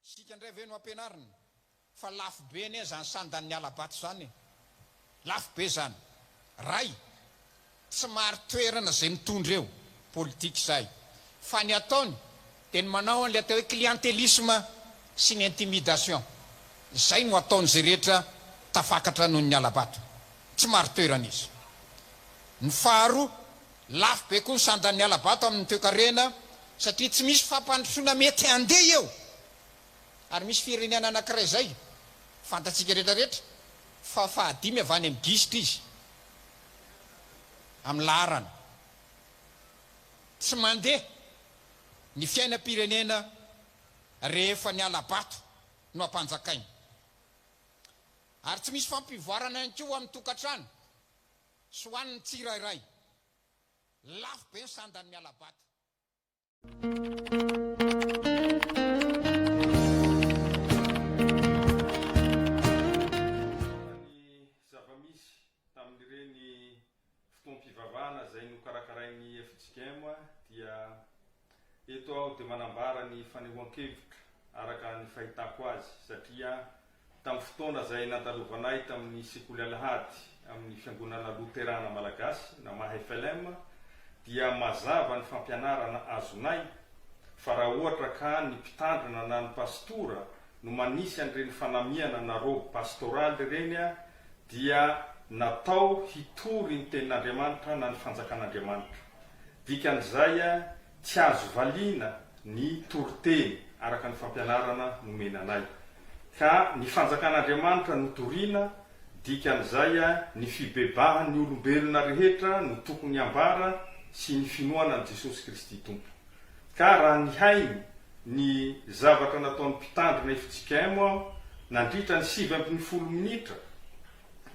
Sika ndray ve no ampianarina fa lafo be ne zany sandan'ny alabato zany lafo be zany ray tsy maro toerana zay mitondra eo politika zay fa ny ataony dia ny manao an'ilay atao hoe clientélisme sy ny intimidation zay no ataony zay rehetra tafakatra noho ny alabato tsy maro toerana izy. Ny faharoa lafo be koa ny sandan'ny alabato amin'ny toe-karena satria tsy misy fampandrosoana mety handeha eo ary misy firenena anankiray zay fantatsika rehetrarehetra fa fahadimy avy any amin'ny gisitra izy amin'ny laharana tsy mandeha ny fiainam-pirenena rehefa ny alabato no ampanjakainy ary tsy misy fampivoarana ihany koa amin'ny tokantrano sy ho an'ny tsirairay lafo be ny sandan'ny alabato. Zava-misy tamin'ireny fotoam-pivavahana zay nokarakarain'ny FJKM dia eto aho dia manambara ny fanehoan-kevitra araka ny fahitako azy satria tamin'ny fotoana zay nandalovanay tamin'ny sekoly alahady amin'ny fiangonana luterana malagasy na FJKM dia mazava ny fampianarana azonay fa raha ohatra ka ny mpitandrina na ny pastora no manisy an'ireny fanamiana na robe pastoraly ireny dia natao hitory ny tenin'Andriamanitra na ny fanjakan'Andriamanitra. Dikan'izay tsy azo valiana ny toriteny araka ny fampianarana nomenanay. Ka ny fanjakan'Andriamanitra no toriana, dikan'izay ny fibebahan'ny olombelona rehetra no tokony ambara sy ny finoana ny Jesosy Kristy Tompo. Ka raha ny hainy ny zavatra nataon'ny mpitandrina FJKM nandritra ny 7 minitra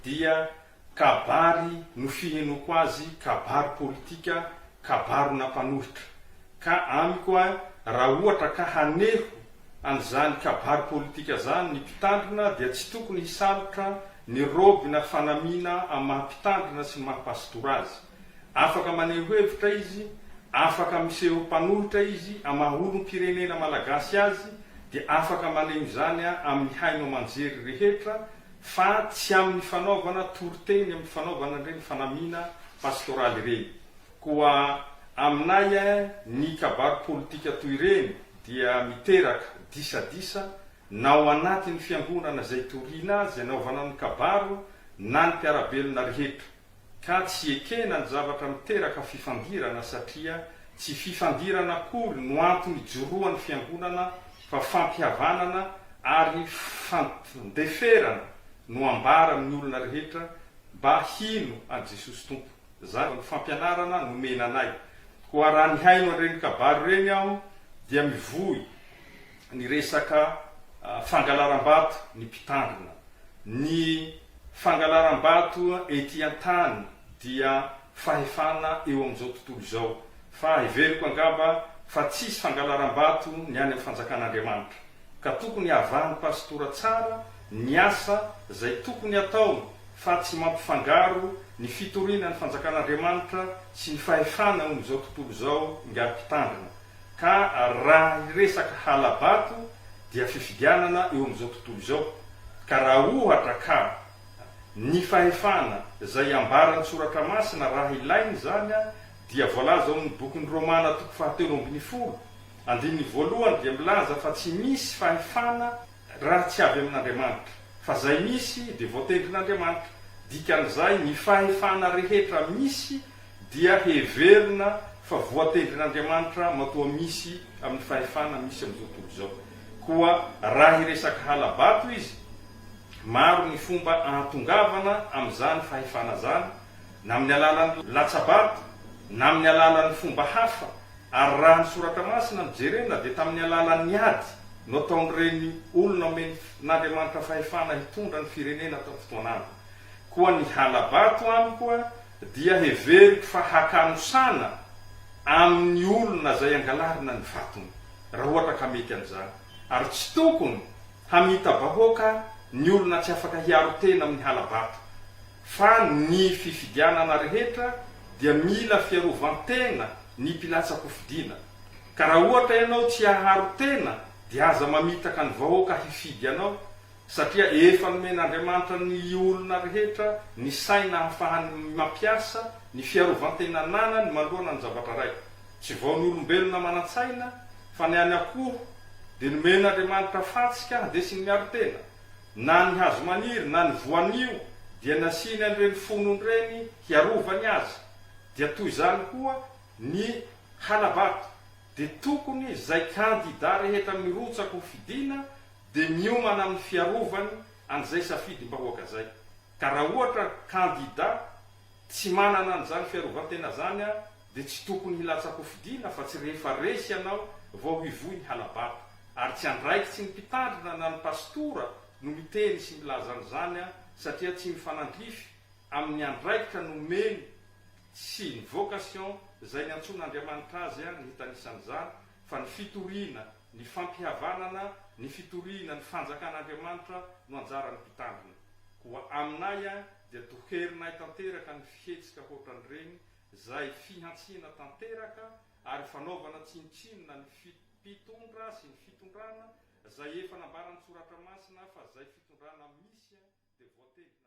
dia kabary no fihenoko azy kabary politika, kabary nampanohitra. Ka amiko raha ohatra ka haneho an'izany kabary politika zany ny mpitandrina dia tsy tokony hisalotra ny robe na fanamiana amin'ny maha-mpitandrina sy ny maha-pastora azy. Afaka maneho hevitra izy, afaka miseho mpanolotra izy amaha-olom-pirenena malagasy azy, dia afaka maneho izany amin'ny haino aman-jery rehetra, fa tsy amin'ny fanaovana toriteny amin'ny fanaovana ireny fanamiana pastoraly ireny. Koa aminay ny kabary politika toy ireny dia miteraka disadisa na ao anatin'ny fiangonana zay toriana azy anaovana ny kabaro na ny mpiarabelona rehetra. Ka tsy ekena ny zavatra miteraka fifandirana satria tsy fifandirana akory no antony joroan'ny fiangonana fa fampihavanana ary fandeferana no ambara amin'ny olona rehetra mba hino an Jesosy Tompo. Zany ny fampianarana nomenanay. Koa raha ny haino ireny kabary ireny aho dia mivoy ny resaka fangalaram-bato ny mpitandrina. Ny fangalaram-bato ety an-tany dia fahefana eo amin'izao tontolo izao. Fa heveriko angamba fa tsisy fangalaram-bato ny any amin'ny fanjakan'Andriamanitra. Ka tokony havahan'ny pastora tsara ny asa zay tokony ataony fa tsy mampifangaro ny fitoriana ny fanjakan'Andriamanitra sy ny fahefana eo amin'izao tontolo izao nga mpitandrina. Ka raha resaka halabato dia fifidianana eo amin'izao tontolo izao. Ka raha ohatra ka ny fahefana zay ambaran'ny soratra masina raha ilainy zany dia voalaza ao amin'ny bokin'ny Romana 7:20 andininy voalohany dia milaza fa tsy misy fahefana raha tsy avy amin'Andriamanitra, fa zay misy dia voatendrin'Andriamanitra. Dikan'izay ny fahefana rehetra misy dia heverina fa voatendrin'Andriamanitra matoa misy amin'ny fahefana misy amin'izao tontolo izao. Koa raha hiresaka halabato izy, maro ny fomba ahatongavana amin'izany fahefana zany, na amin'ny alalan'ny latsabato na amin'ny alalan'ny fomba hafa. Ary raha ny soratra masina mijerena dia tamin'ny alalan'ny ady no ataon'ireny olona omen'Andriamanitra fahefana hitondra ny firenena tamin'ny fotoanana. Koa ny halabato amiko dia heveriko fa hakanosana amin'ny olona zay angalarina ny vatony raha ohatra ka mety an'izany. Ary tsy tokony hamita bahoaka ny olona tsy afaka hiaro tena amin'ny halabato, fa ny fifidianana rehetra dia mila fiarovan-tena ny mpilatsako fidiana. Ka raha ohatra ianao tsy haharo tena dia aza mamitaka ny vahoaka hifidy anao satria efa nomen'Andriamanitra ny olona rehetra ny saina hahafahany mampiasa ny fiarovan-tenanana ny manoloana ny zavatra ray. Tsy vao ny olombelona manan-tsaina fa ny any akoho dia nomen'Andriamanitra fatsika dia sy ny miaro tena, na ny hazo maniry na ny voanio dia nasiany an'ireny fonony reny hiarovany azy. Dia toy izany koa ny halabato dia tokony izay kandida rehetra mirotsaka ho fidiana dia miomana amin'ny fiarovany an'izay safidim-bahoaka zay. Ka raha ohatra kandida tsy manana an'izany fiarovan-tena zany dia tsy tokony hilatsaka ho fidiana fa tsy rehefa resy ianao vao hivoy ny halabato. Ary tsy andraikitsy ny mpitandrina na ny pastora no miteny sy milaza an'izany satria tsy mifanandrify amin'ny andraikitra nomeny sy ny vocation izay ny antson'Andriamanitra azy ny hitanisan'izany, fa ny fitoriana, ny fampihavanana, ny fitoriana, ny fanjakan'Andriamanitra no anjaran'ny mpitandrina. Koa aminay dia toherinay tanteraka ny fihetsika hoatran'ireny izay fihantsiana tanteraka ary fanaovana tsinotsinona ny mpitondra sy ny fitondrana izay efa nambaran'ny soratra masina fa izay fitondrana misy dia voateny.